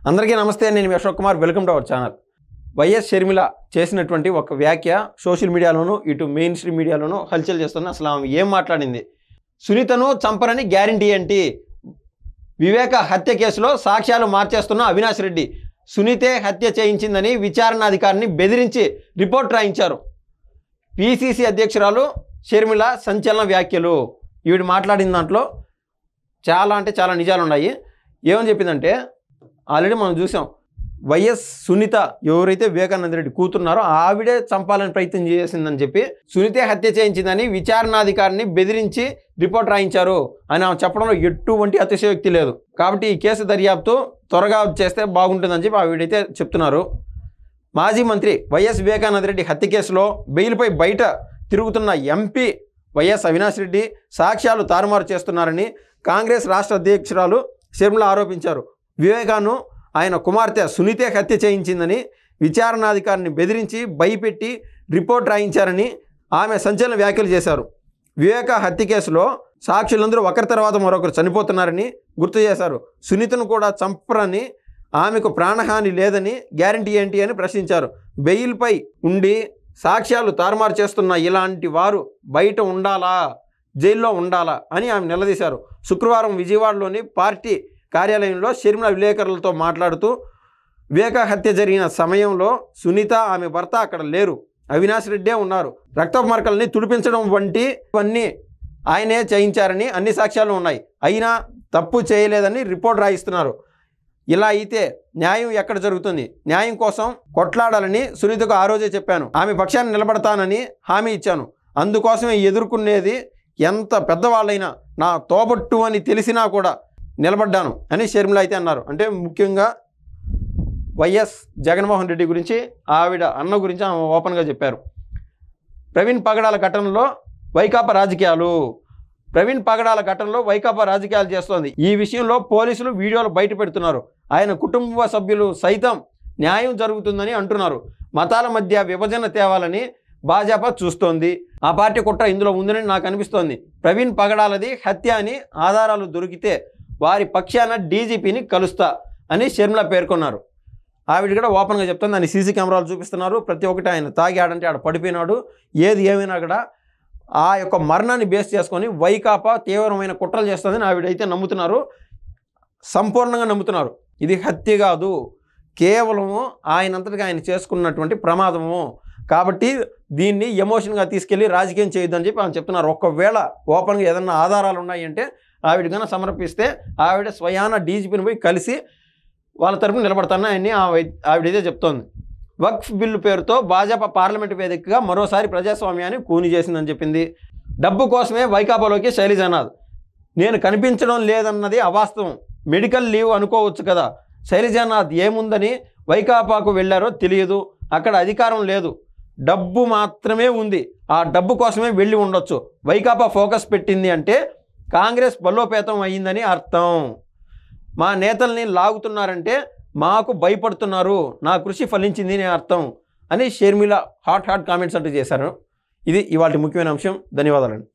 అందరికీ నమస్తే. నేను మీ Ashok Kumar. Welcome to our channel. YS Sharmila చేసినటువంటి ఒక వ్యాఖ్య సోషల్ మీడియాలోనూ ఇటు మెయిన్ స్ట్రీమ్ మీడియాలోనూ హల్చల్ చేస్తున్న. అసలు ఆమె ఏం మాట్లాడింది? సునీతను చంపరని గ్యారంటీ ఏంటి? వివేక హత్య కేసులో సాక్ష్యాలు మార్చేస్తున్న అవినాష్ రెడ్డి సునీతే హత్య చేయించిందని విచారణాధికారిని బెదిరించి రిపోర్ట్ రాయించారు. పిసిసి అధ్యక్షురాలు షర్మిల సంచలన వ్యాఖ్యలు. ఈవిడ మాట్లాడిన దాంట్లో చాలా నిజాలు ఉన్నాయి. ఏమని చెప్పిందంటే, ఆల్రెడీ మనం చూసాం, వైఎస్ సునీత ఎవరైతే వివేకానంద రెడ్డి కూతున్నారో ఆవిడే చంపాలని ప్రయత్నం చేసిందని చెప్పి సునీతే హత్య చేయించిందని విచారణాధికారిని బెదిరించి రిపోర్ట్ రాయించారు అని ఆమె చెప్పడంలో ఎటువంటి అతిశయోక్తి లేదు. కాబట్టి ఈ కేసు దర్యాప్తు త్వరగా చేస్తే బాగుంటుందని చెప్పి ఆవిడైతే చెప్తున్నారు. మాజీ మంత్రి వైఎస్ వివేకానంద రెడ్డి హత్య కేసులో బెయిల్పై బయట తిరుగుతున్న ఎంపీ వైఎస్ అవినాష్ రెడ్డి సాక్ష్యాలు తారుమారు చేస్తున్నారని కాంగ్రెస్ రాష్ట్ర అధ్యక్షురాలు షర్మిల ఆరోపించారు. వివేకాను ఆయన కుమార్తె సునీతే హత్య చేయించిందని విచారణాధికారిని బెదిరించి భయపెట్టి రిపోర్ట్ రాయించారని ఆమె సంచలన వ్యాఖ్యలు చేశారు. వివేక హత్య కేసులో సాక్షులందరూ ఒకరి తర్వాత మరొకరు చనిపోతున్నారని గుర్తు చేశారు. సునీతను కూడా చంపరని, ఆమెకు ప్రాణహాని లేదని గ్యారంటీ ఏంటి అని ప్రశ్నించారు. బెయిల్పై ఉండి సాక్ష్యాలు తారుమారు చేస్తున్న ఇలాంటి వారు బయట ఉండాలా, జైల్లో ఉండాలా అని ఆమె నిలదీశారు. శుక్రవారం విజయవాడలోని పార్టీ కార్యాలయంలో షర్మిల విలేకరులతో మాట్లాడుతూ, వివేక హత్య జరిగిన సమయంలో సునీత, ఆమె భర్త అక్కడ లేరు, అవినాష్ రెడ్డే ఉన్నారు. రక్తపు మరకల్ని తుడిపించడం వంటివన్నీ ఆయనే చేయించారని అన్ని సాక్ష్యాలు ఉన్నాయి. అయినా తప్పు చేయలేదని రిపోర్ట్ రాయిస్తున్నారు. ఇలా అయితే న్యాయం ఎక్కడ జరుగుతుంది? న్యాయం కోసం కొట్లాడాలని సునీతకు ఆ రోజే చెప్పాను. ఆమె పక్షాన్ని నిలబడతానని హామీ ఇచ్చాను. అందుకోసమే ఎదుర్కొనేది ఎంత పెద్దవాళ్ళైనా నా తోబట్టు అని తెలిసినా కూడా నిలబడ్డాను అని షర్మిల అయితే అన్నారు. అంటే ముఖ్యంగా వైఎస్ జగన్మోహన్ రెడ్డి గురించి, ఆవిడ అన్న గురించి ఆమె ఓపెన్గా చెప్పారు. ప్రవీణ్ పగడాల ఘటనలో వైకాపా రాజకీయాలు. ప్రవీణ్ పగడాల ఘటనలో వైకాపా రాజకీయాలు చేస్తోంది. ఈ విషయంలో పోలీసులు వీడియోలు బయట పెడుతున్నారు. ఆయన కుటుంబ సభ్యులు సైతం న్యాయం జరుగుతుందని అంటున్నారు. మతాల మధ్య విభజన తేవాలని భాజపా చూస్తోంది. ఆ పార్టీ కుట్ర ఇందులో ఉందని నాకు అనిపిస్తోంది. ప్రవీణ్ పగడాలది హత్య అని ఆధారాలు దొరికితే వారి పక్షాన డీజీపీని కలుస్తా అని షర్మిల పేర్కొన్నారు. ఆవిడ కూడా ఓపెన్గా చెప్తుంది. దాన్ని సీసీ కెమెరాలు చూపిస్తున్నారు. ప్రతి ఒక్కటి ఆయన తాగాడంటే ఆడ పడిపోయినాడు. ఏది ఏమైనా కూడా ఆ యొక్క మరణాన్ని బేస్ చేసుకొని వైకాపా తీవ్రమైన కుట్రలు చేస్తుందని ఆవిడైతే నమ్ముతున్నారు. సంపూర్ణంగా నమ్ముతున్నారు. ఇది హత్య కాదు, కేవలము ఆయనంతటిగా ఆయన చేసుకున్నటువంటి ప్రమాదము. కాబట్టి దీన్ని ఎమోషన్గా తీసుకెళ్ళి రాజకీయం చేయొద్దని చెప్పి ఆయన చెప్తున్నారు. ఒకవేళ ఓపెన్గా ఏదన్నా ఆధారాలు ఉన్నాయంటే ఆవిడ కన్నా సమర్పిస్తే ఆవిడ స్వయాన డీజీపీని పోయి కలిసి వాళ్ళ తరపున నిలబడతానని ఆయన్ని ఆవిడైతే చెప్తోంది. వక్ఫ్ బిల్లు పేరుతో భాజపా పార్లమెంటు వేదికగా మరోసారి ప్రజాస్వామ్యాన్ని కూని చేసిందని చెప్పింది. డబ్బు కోసమే వైకాపాలోకి శైలజానాథ్. నేను కనిపించడం లేదన్నది అవాస్తవం. మెడికల్ లీవ్ అనుకోవచ్చు కదా. శైలజానాథ్ ఏముందని వైకాపాకు వెళ్ళారో తెలియదు. అక్కడ అధికారం లేదు, డబ్బు మాత్రమే ఉంది. ఆ డబ్బు కోసమే వెళ్ళి ఉండొచ్చు. వైకాపా ఫోకస్ పెట్టింది అంటే కాంగ్రెస్ బలోపేతం అయ్యిందని అర్థం. మా నేతల్ని లాగుతున్నారంటే మాకు భయపడుతున్నారు, నా కృషి ఫలించింది అని అర్థం అని షర్మిల హాట్ కామెంట్స్ అంటూ చేశారు. ఇది ఇవాళ ముఖ్యమైన అంశం. ధన్యవాదాలండి.